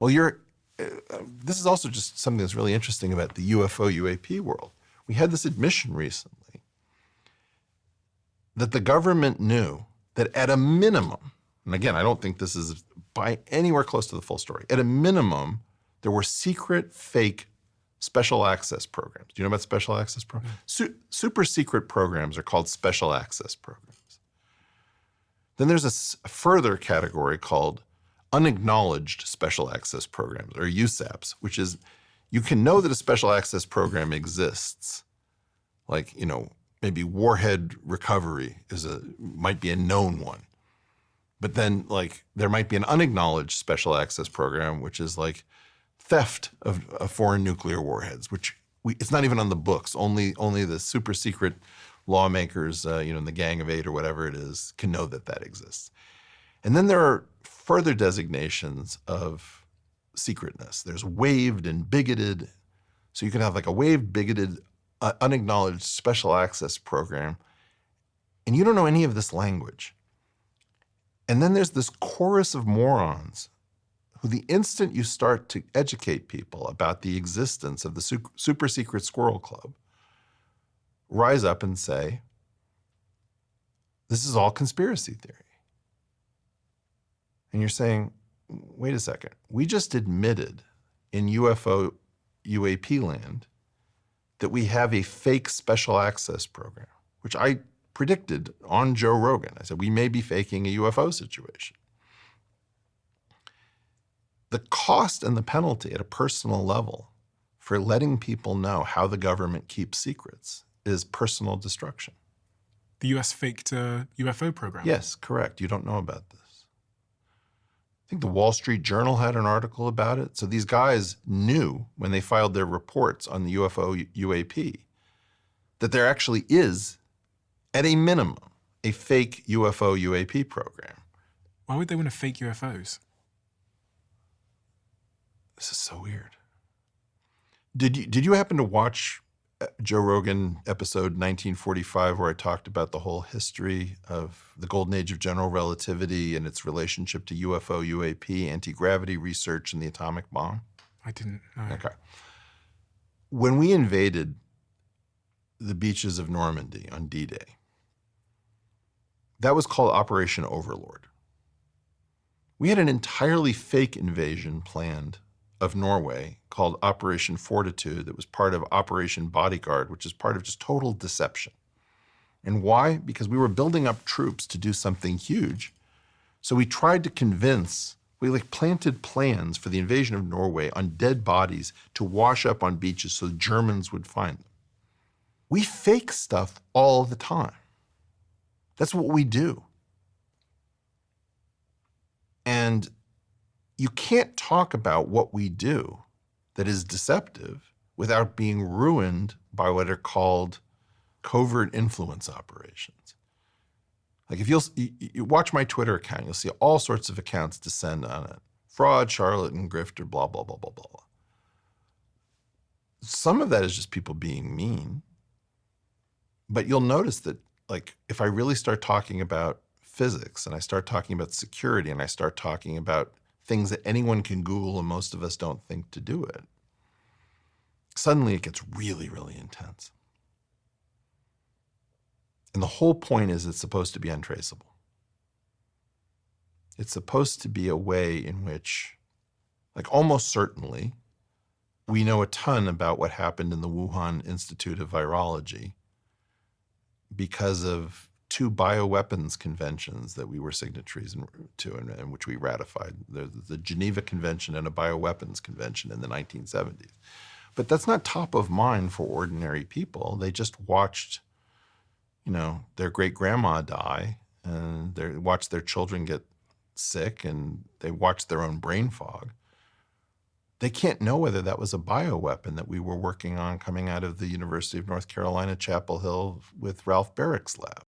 Well, this is also just something that's really interesting about the UFO UAP world. We had this admission recently that the government knew that at a minimum, and again, I don't think this is by anywhere close to the full story, at a minimum, there were secret, fake special access programs. Do you know about special access programs? Super secret programs are called special access programs. Then there's a further category called unacknowledged special access programs, or USAPs, which is you can know that a special access program exists, like, maybe warhead recovery might be a known one. But then, like, there might be an unacknowledged special access program, which is like theft of foreign nuclear warheads, which it's not even on the books. Only the super secret lawmakers, in the Gang of Eight or whatever it is, can know that exists. And then there are further designations of secretness. There's waived and bigoted. So you can have like a waived, bigoted, unacknowledged special access program, and you don't know any of this language. And then there's this chorus of morons who, the instant you start to educate people about the existence of the super secret squirrel club, rise up and say, this is all conspiracy theory. And you're saying, wait a second, we just admitted in UFO UAP land that we have a fake special access program, which I predicted on Joe Rogan. I said, we may be faking a UFO situation. The cost and the penalty at a personal level for letting people know how the government keeps secrets is personal destruction. The US faked a UFO program? Yes, correct. You don't know about this. I think the Wall Street Journal had an article about it. So these guys knew when they filed their reports on the UFO UAP that there actually is, at a minimum, a fake UFO UAP program. Why would they want to fake UFOs? This is so weird. Did you happen to watch Joe Rogan episode 1945, where I talked about the whole history of the golden age of general relativity and its relationship to UFO, UAP, anti-gravity research, and the atomic bomb? I didn't know. Okay. When we invaded the beaches of Normandy on D-Day, that was called Operation Overlord. We had an entirely fake invasion planned of Norway called Operation Fortitude that was part of Operation Bodyguard, which is part of just total deception. And why? Because we were building up troops to do something huge. So we tried to we planted plans for the invasion of Norway on dead bodies to wash up on beaches so the Germans would find them. We fake stuff all the time. That's what we do. And you can't talk about what we do that is deceptive without being ruined by what are called covert influence operations. Like if you watch my Twitter account, you'll see all sorts of accounts descend on it. Fraud, charlatan, grifter, blah, blah, blah, blah, blah. Some of that is just people being mean. But you'll notice that, like, if I really start talking about physics and I start talking about security and I start talking about things that anyone can Google and most of us don't think to do it, suddenly it gets really, really intense. And the whole point is it's supposed to be untraceable. It's supposed to be a way in which, like almost certainly, we know a ton about what happened in the Wuhan Institute of Virology because of two bioweapons conventions that we were signatories to and which we ratified, the Geneva Convention and a bioweapons convention in the 1970s. But that's not top of mind for ordinary people. They just watched, their great-grandma die, and they watched their children get sick, and they watched their own brain fog. They can't know whether that was a bioweapon that we were working on coming out of the University of North Carolina, Chapel Hill with Ralph Barrick's lab.